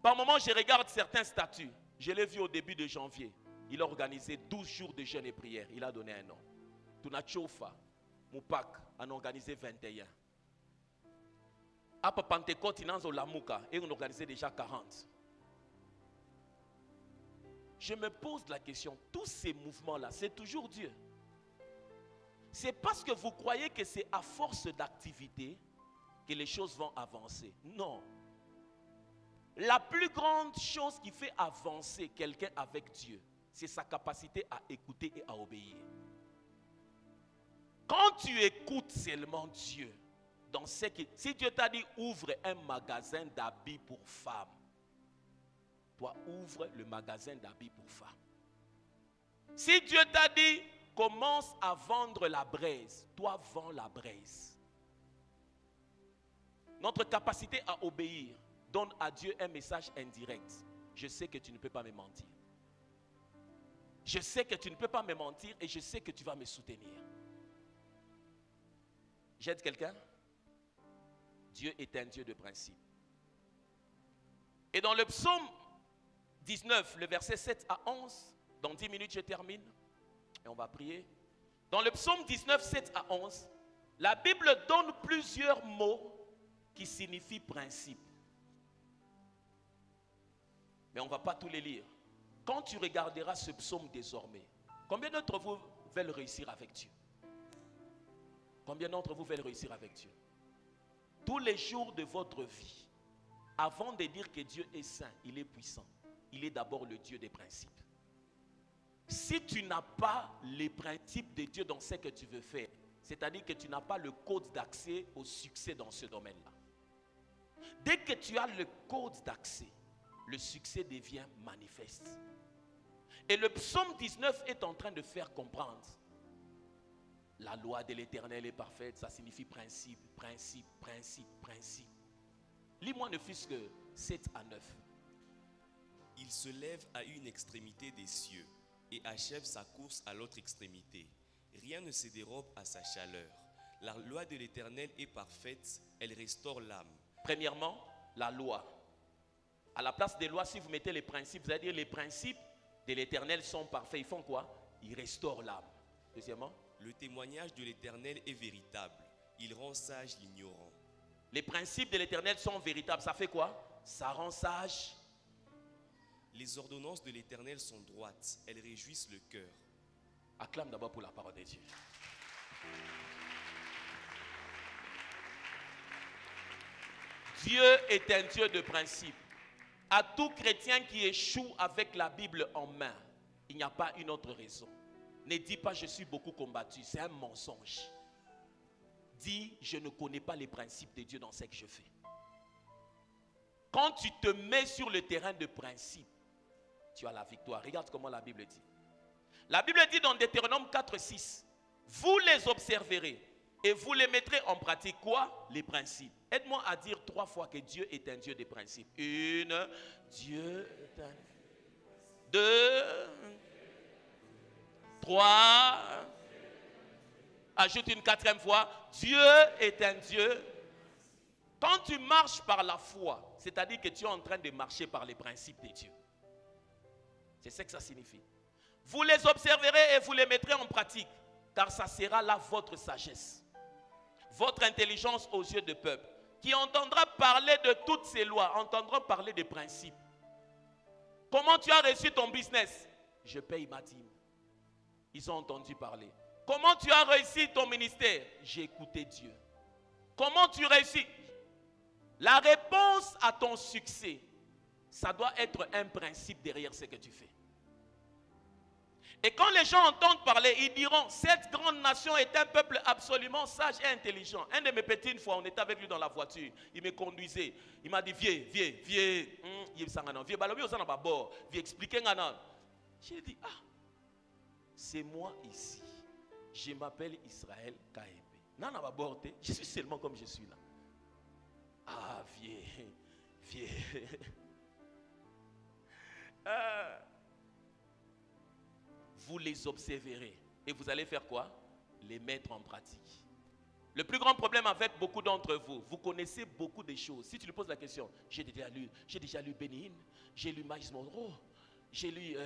Par moments, je regarde certains statuts. Je l'ai vu au début de janvier. Il a organisé 12 jours de jeûne et prière. Il a donné un nom. Tunachofa, Moupak, en a organisé 21. À Pentecôte, il a Lamuka et on a organisé déjà 40. Je me pose la question, tous ces mouvements-là, c'est toujours Dieu. C'est parce que vous croyez que c'est à force d'activité que les choses vont avancer. Non. La plus grande chose qui fait avancer quelqu'un avec Dieu, c'est sa capacité à écouter et à obéir. Quand tu écoutes seulement Dieu, dans ce qui, si Dieu t'a dit ouvre un magasin d'habits pour femmes, toi ouvre le magasin d'habits pour femmes. Si Dieu t'a dit commence à vendre la braise, toi vends la braise. Notre capacité à obéir donne à Dieu un message indirect. Je sais que tu ne peux pas me mentir. Je sais que tu ne peux pas me mentir et je sais que tu vas me soutenir. J'aide quelqu'un? Dieu est un Dieu de principe. Et dans le psaume 19, le verset 7 à 11, dans 10 minutes je termine et on va prier. Dans le psaume 19, 7 à 11, la Bible donne plusieurs mots qui signifient principe. Mais on ne va pas tous les lire. Quand tu regarderas ce psaume désormais, combien d'entre vous veulent réussir avec Dieu? Combien d'entre vous veulent réussir avec Dieu? Tous les jours de votre vie, avant de dire que Dieu est saint, il est puissant, il est d'abord le Dieu des principes. Si tu n'as pas les principes de Dieu dans ce que tu veux faire, c'est-à-dire que tu n'as pas le code d'accès au succès dans ce domaine-là. Dès que tu as le code d'accès, le succès devient manifeste. Et le psaume 19 est en train de faire comprendre. La loi de l'Éternel est parfaite, ça signifie principe, principe, principe, principe. Lis-moi ne fût-ce que 7 à 9. Il se lève à une extrémité des cieux. et achève sa course à l'autre extrémité. Rien ne se dérobe à sa chaleur. La loi de l'Éternel est parfaite, elle restaure l'âme. Premièrement, la loi. À la place des lois, si vous mettez les principes, vous allez dire les principes de l'Éternel sont parfaits. Ils font quoi? Ils restaurent l'âme. Deuxièmement, le témoignage de l'Éternel est véritable. Il rend sage l'ignorant. Les principes de l'Éternel sont véritables. Ça fait quoi? Ça rend sage. Les ordonnances de l'Éternel sont droites. Elles réjouissent le cœur. Acclame d'abord pour la parole de Dieu. Dieu est un Dieu de principe. À tout chrétien qui échoue avec la Bible en main, il n'y a pas une autre raison. Ne dis pas je suis beaucoup combattu, c'est un mensonge. Dis je ne connais pas les principes de Dieu dans ce que je fais. Quand tu te mets sur le terrain de principe, tu as la victoire. Regarde comment la Bible dit. La Bible dit dans Deutéronome 4:6, vous les observerez et vous les mettrez en pratique. Quoi? Les principes. Aide-moi à dire 3 fois que Dieu est un Dieu de principes. 1, Dieu est un... 2, 3, ajoute une 4e fois, Dieu est un Dieu. Quand tu marches par la foi, c'est-à-dire que tu es en train de marcher par les principes de Dieu. C'est ce que ça signifie. Vous les observerez et vous les mettrez en pratique, car ça sera là votre sagesse, votre intelligence aux yeux du peuple, qui entendra parler de toutes ces lois, entendra parler des principes. Comment tu as reçu ton business? Je paye ma dîme. Ils ont entendu parler. Comment tu as réussi ton ministère? J'ai écouté Dieu. Comment tu réussis? La réponse à ton succès, ça doit être un principe derrière ce que tu fais. Et quand les gens entendent parler, ils diront, cette grande nation est un peuple absolument sage et intelligent. Un de mes petits, une fois, on était avec lui dans la voiture, il me conduisait, il m'a dit, viens, expliquer. J'ai dit, ah, c'est moi ici, je m'appelle Israël Kaebe. Je suis seulement comme je suis là. Ah, viens. Vous les observerez et vous allez faire quoi? Les mettre en pratique. Le plus grand problème avec beaucoup d'entre vous, vous connaissez beaucoup de choses. Si tu lui poses la question, j'ai déjà lu Bénin, j'ai lu Miles Monroe, j'ai lu.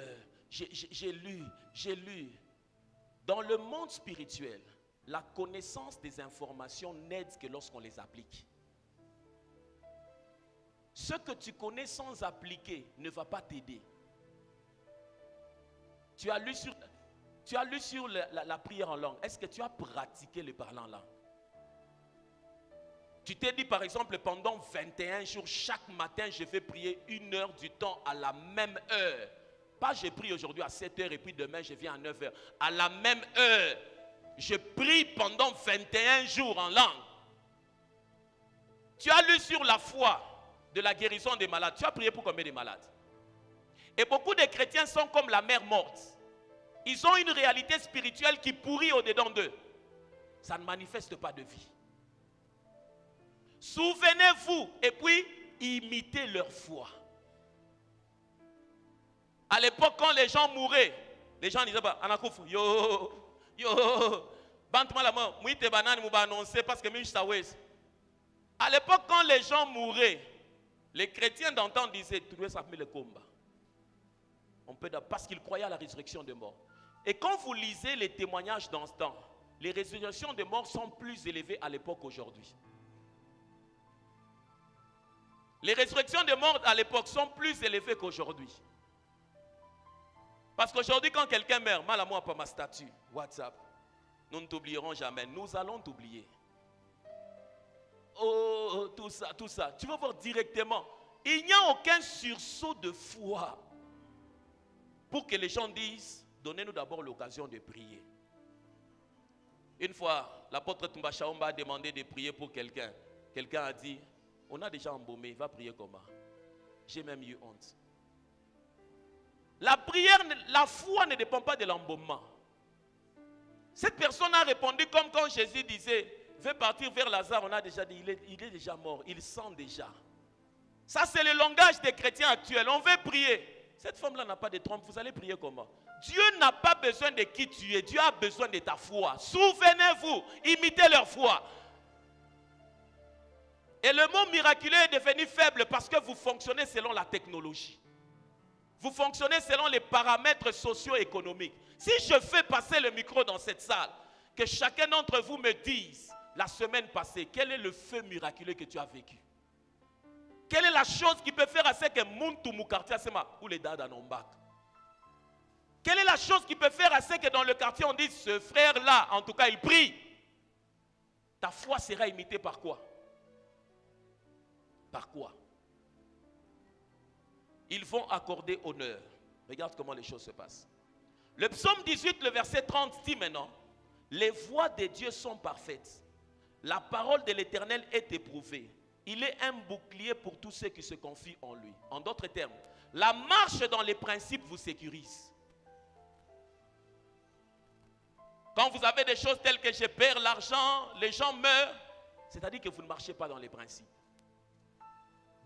Dans le monde spirituel, la connaissance des informations n'aide que lorsqu'on les applique. Ce que tu connais sans appliquer ne va pas t'aider. Tu as lu sur la prière en langue. Est-ce que tu as pratiqué le parler en langue? Tu t'es dit par exemple pendant 21 jours, chaque matin je vais prier 1 heure du temps à la même heure. Pas je prie aujourd'hui à 7 heures et puis demain je viens à 9 heures. À la même heure. Je prie pendant 21 jours en langue. Tu as lu sur la foi de la guérison des malades. Tu as prié pour combien de malades? Et beaucoup de chrétiens sont comme la mer morte. Ils ont une réalité spirituelle qui pourrit au-dedans d'eux. Ça ne manifeste pas de vie. Souvenez-vous et puis imitez leur foi. À l'époque, quand les gens mouraient, les gens disaient bah, Anakouf, yo, bante-moi la mort, mouite banane, mou ba annoncer parce que mi savais. À l'époque, quand les gens mouraient, les chrétiens d'antan disaient trouver ça le combat. On peut parce qu'ils croyaient à la résurrection des morts. Et quand vous lisez les témoignages dans ce temps, les résurrections des morts sont plus élevées à l'époque qu'aujourd'hui. Les résurrections des morts à l'époque sont plus élevées qu'aujourd'hui. Parce qu'aujourd'hui, quand quelqu'un meurt, mal à moi par ma statue, WhatsApp, nous ne t'oublierons jamais. Nous allons t'oublier. Oh, tout ça. Tu vas voir directement. Il n'y a aucun sursaut de foi pour que les gens disent, donnez-nous d'abord l'occasion de prier. Une fois, l'apôtre Tumba Shaomba a demandé de prier pour quelqu'un. Quelqu'un a dit, on a déjà embaumé, il va prier comment? J'ai même eu honte. La prière, la foi ne dépend pas de l'embaumement. Cette personne a répondu comme quand Jésus disait, veut partir vers Lazare, on a déjà dit, il est déjà mort, il sent déjà. Ça c'est le langage des chrétiens actuels, on veut prier. Cette femme-là n'a pas de trompe, vous allez prier comment? Dieu n'a pas besoin de qui tu es, Dieu a besoin de ta foi. Souvenez-vous, imitez leur foi. Et le mot miraculeux est devenu faible parce que vous fonctionnez selon la technologie. Vous fonctionnez selon les paramètres socio-économiques. Si je fais passer le micro dans cette salle, que chacun d'entre vous me dise, la semaine passée, quel est le feu miraculeux que tu as vécu? Quelle est la chose qui peut faire à ce que Muntu Mukartia Sema ou les Dada Nombak? Quelle est la chose qui peut faire à ce que dans le quartier on dise ce frère-là, en tout cas il prie? Ta foi sera imitée par quoi? Par quoi? Ils vont accorder honneur. Regarde comment les choses se passent. Le psaume 18, le verset 30 dit maintenant, les voies de Dieu sont parfaites. La parole de l'Éternel est éprouvée. Il est un bouclier pour tous ceux qui se confient en lui. En d'autres termes, la marche dans les principes vous sécurise. Quand vous avez des choses telles que je perds l'argent, les gens meurent, c'est-à-dire que vous ne marchez pas dans les principes.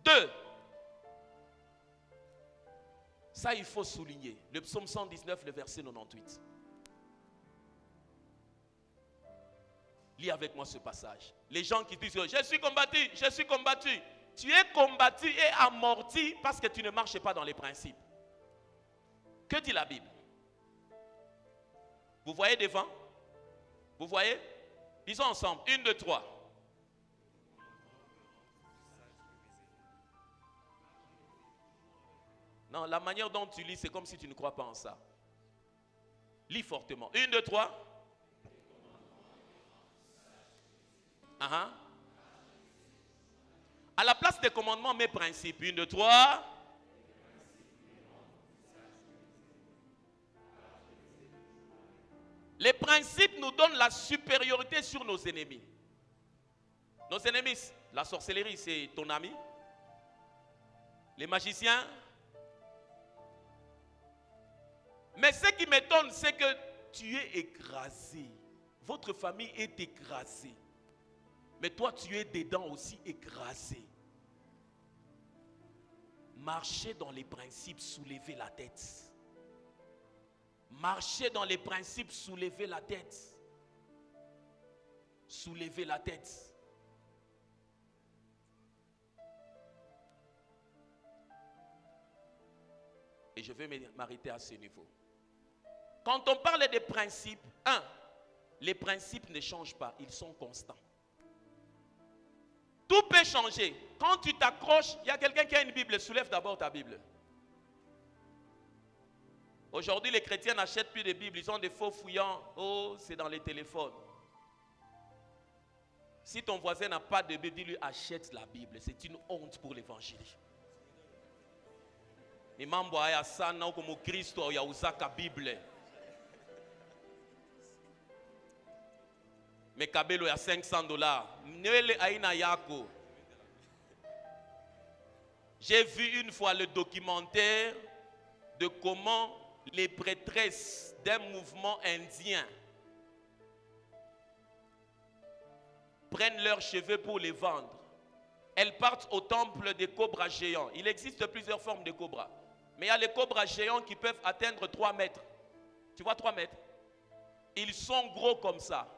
2. Ça, il faut souligner. Le psaume 119, le verset 98. Lis avec moi ce passage. Les gens qui disent, je suis combattu, je suis combattu. Tu es combattu et amorti parce que tu ne marches pas dans les principes. Que dit la Bible? Vous voyez devant? Vous voyez? Disons ensemble. 1, 2, 3. Non, la manière dont tu lis, c'est comme si tu ne crois pas en ça. Lis fortement. 1, 2, 3. À la place des commandements, mes principes. 1, 2, 3. Les principes nous donnent la supériorité sur nos ennemis. Nos ennemis, la sorcellerie, c'est ton ami. Les magiciens. Mais ce qui m'étonne, c'est que tu es écrasé. Votre famille est écrasée. Mais toi, tu es dedans aussi écrasé. Marchez dans les principes, soulevez la tête. Marchez dans les principes, soulevez la tête. Soulevez la tête. Et je vais m'arrêter à ce niveau. Quand on parle des principes, les principes ne changent pas, ils sont constants. Tout peut changer. Quand tu t'accroches, il y a quelqu'un qui a une Bible, soulève d'abord ta Bible. Aujourd'hui, les chrétiens n'achètent plus de Bibles, ils ont des faux fouillants. Oh, c'est dans les téléphones. Si ton voisin n'a pas de Bible, dis-lui achète la Bible. C'est une honte pour l'évangile. Ni mambo haya sana comme Kristo ya usaka Bible. Mais kabelo ya $500. Nele aina yako. J'ai vu une fois le documentaire de comment les prêtresses d'un mouvement indien prennent leurs cheveux pour les vendre. Elles partent au temple des cobras géants. Il existe plusieurs formes de cobras. Mais il y a les cobras géants qui peuvent atteindre 3 mètres. Tu vois 3 mètres? Ils sont gros comme ça.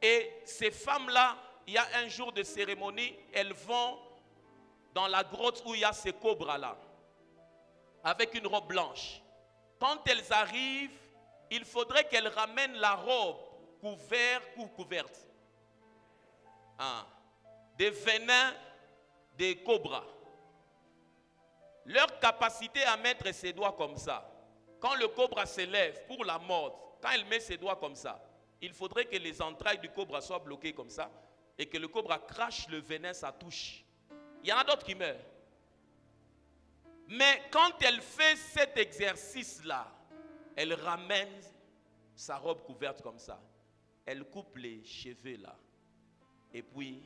Et ces femmes-là, il y a un jour de cérémonie, elles vont dans la grotte où il y a ces cobras-là, avec une robe blanche. Quand elles arrivent, il faudrait qu'elles ramènent la robe couverte des venins des cobras. Leur capacité à mettre ses doigts comme ça, quand le cobra s'élève pour la mordre, quand elle met ses doigts comme ça, il faudrait que les entrailles du cobra soient bloquées comme ça et que le cobra crache le venin, ça touche. Il y en a d'autres qui meurent. Mais quand elle fait cet exercice-là, elle ramène sa robe couverte comme ça. Elle coupe les cheveux là. Et puis,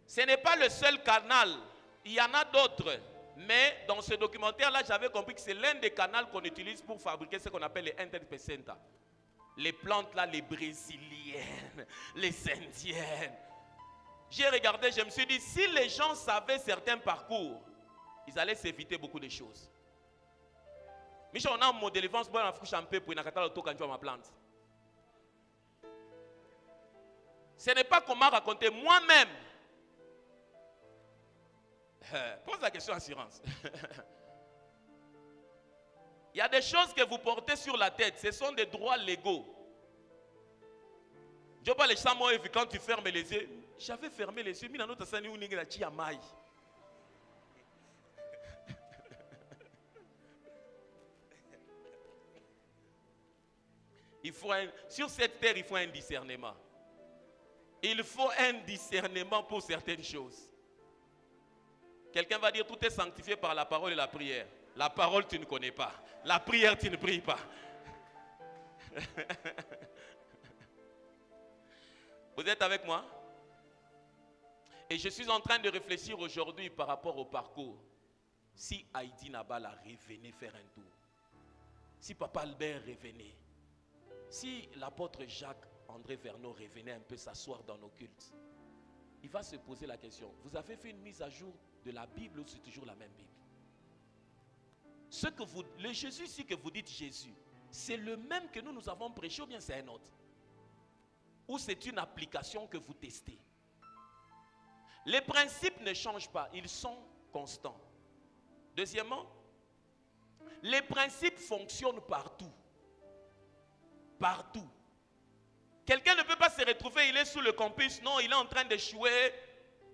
ce n'est pas le seul canal. Il y en a d'autres. Mais dans ce documentaire-là, j'avais compris que c'est l'un des canaux qu'on utilise pour fabriquer ce qu'on appelle les entorpecenta. Les plantes là, les brésiliennes, les indiennes. J'ai regardé, je me suis dit, si les gens savaient certains parcours, ils allaient s'éviter beaucoup de choses. Michel, on a un modèle, on a un champé pour une ma plante. Ce n'est pas comment raconter moi-même. Pose la question assurance. Il y a des choses que vous portez sur la tête, ce sont des droits légaux. Je parle les chameaux et quand tu fermes les yeux, j'avais fermé les yeux, mais dans notre scène, on est là, maille. Sur cette terre, il faut un discernement. Il faut un discernement pour certaines choses. Quelqu'un va dire, tout est sanctifié par la parole et la prière. La parole, tu ne connais pas. La prière, tu ne pries pas. Vous êtes avec moi? Et je suis en train de réfléchir aujourd'hui par rapport au parcours. Si Heidi Nabala revenait faire un tour. Si Papa Albert revenait. Si l'apôtre Jacques-André Verneau revenait un peu s'asseoir dans nos cultes. Il va se poser la question. Vous avez fait une mise à jour de la Bible ou c'est toujours la même Bible? Le Jésus ici que vous dites Jésus, c'est le même que nous avons prêché ou bien c'est un autre? Ou c'est une application que vous testez? Les principes ne changent pas, ils sont constants. Deuxièmement, les principes fonctionnent partout. Partout. Quelqu'un ne peut pas se retrouver, il est sous le campus, non, il est en train d'échouer.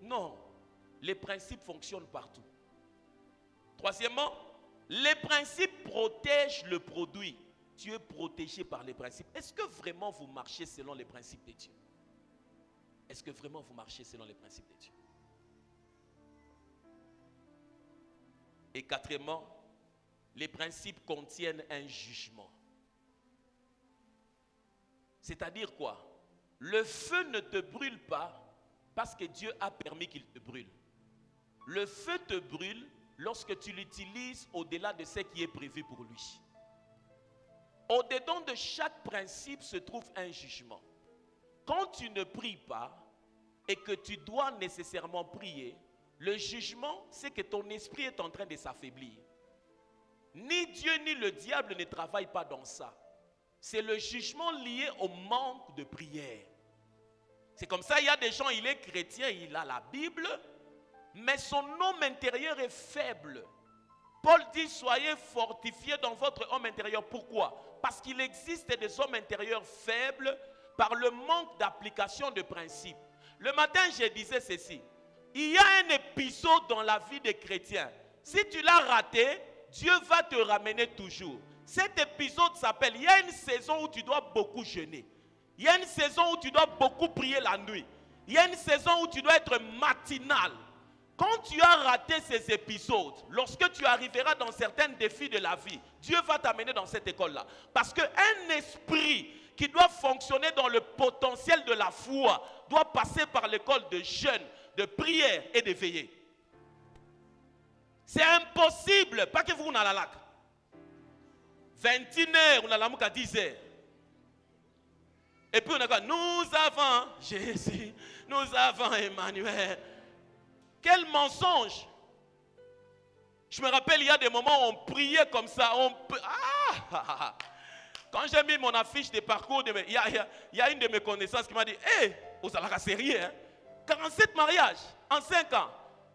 Non, les principes fonctionnent partout. Troisièmement, les principes protègent le produit. Tu es protégé par les principes. Est-ce que vraiment vous marchez selon les principes de Dieu? Est-ce que vraiment vous marchez selon les principes de Dieu? Et quatrièmement, les principes contiennent un jugement. C'est-à-dire quoi? Le feu ne te brûle pas parce que Dieu a permis qu'il te brûle. Le feu te brûle lorsque tu l'utilises au-delà de ce qui est prévu pour lui. Au-dedans de chaque principe se trouve un jugement. Quand tu ne pries pas et que tu dois nécessairement prier, le jugement, c'est que ton esprit est en train de s'affaiblir. Ni Dieu ni le diable ne travaillent pas dans ça. C'est le jugement lié au manque de prière. C'est comme ça, il y a des gens, il est chrétien, il a la Bible, mais son homme intérieur est faible. Paul dit, soyez fortifiés dans votre homme intérieur. Pourquoi? Parce qu'il existe des hommes intérieurs faibles par le manque d'application de principes. Le matin, je disais ceci. Il y a un épisode dans la vie des chrétiens. Si tu l'as raté, Dieu va te ramener toujours. Cet épisode s'appelle, il y a une saison où tu dois beaucoup jeûner. Il y a une saison où tu dois beaucoup prier la nuit. Il y a une saison où tu dois être matinal. Quand tu as raté ces épisodes, lorsque tu arriveras dans certains défis de la vie, Dieu va t'amener dans cette école-là. Parce qu'un esprit qui doit fonctionner dans le potentiel de la foi doit passer par l'école de jeûne, de prière et de veiller. C'est impossible, pas que vous n'allez là. 21h, on a l'amour à 10h. Et puis on a quoi? Nous avons Jésus, nous avons Emmanuel. Quel mensonge! Je me rappelle, il y a des moments où on priait comme ça. Quand j'ai mis mon affiche de parcours, il y a une de mes connaissances qui m'a dit, hé, vous allez la sérieux, hein? 47 mariages en 5 ans.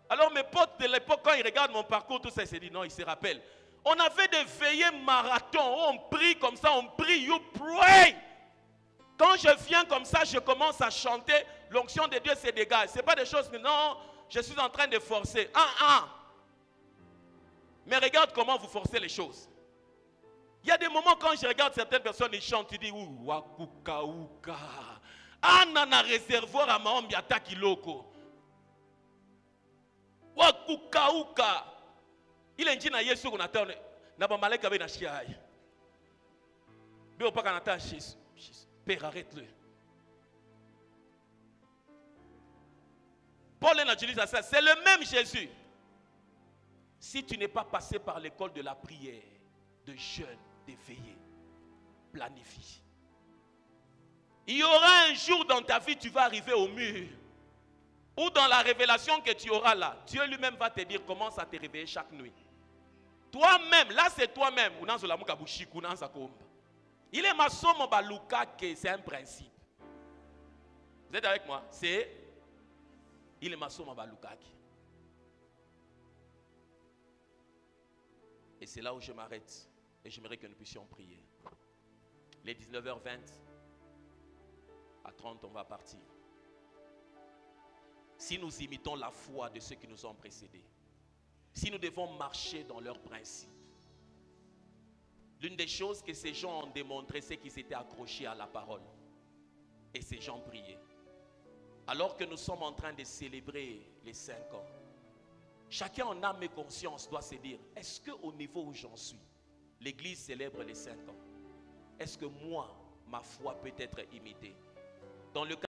Alors mes potes de l'époque, quand ils regardent mon parcours, tout ça, ils se disent, non, ils se rappellent. On avait des veillées marathon, on prie comme ça, on prie, you pray. Quand je viens comme ça, je commence à chanter, l'onction de Dieu se dégage. Ce n'est pas des choses que non, je suis en train de forcer. Mais regarde comment vous forcez les choses. Il y a des moments quand je regarde certaines personnes, ils chantent, tu dis, ouh, wakuka, ouka. Nana réservoir à maombi ataki loko. Wakuka, ouka. Il est dit na Yesu qu'on attend. Na ba maleka be na chiaï. Mais on pas qu'on attend Jésus. Père, arrête-le. Paul utilise ça. C'est le même Jésus. Si tu n'es pas passé par l'école de la prière, de jeûne, de veiller, planifie. Il y aura un jour dans ta vie, tu vas arriver au mur. Ou dans la révélation que tu auras là, Dieu lui-même va te dire, commence à te réveiller chaque nuit. Toi-même, là c'est toi-même. Il est masomo baluka que c'est un principe. Vous êtes avec moi? Il est masomo baluka. Et c'est là où je m'arrête. Et j'aimerais que nous puissions prier. Les 19h20, à 30, on va partir. Si nous imitons la foi de ceux qui nous ont précédés, si nous devons marcher dans leurs principes, l'une des choses que ces gens ont démontré, c'est qu'ils étaient accrochés à la parole. Et ces gens priaient. Alors que nous sommes en train de célébrer les 5 ans, chacun en âme et conscience doit se dire, est-ce qu'au niveau où j'en suis, l'Église célèbre les 5 ans, est-ce que moi, ma foi peut être imitée? Dans le cas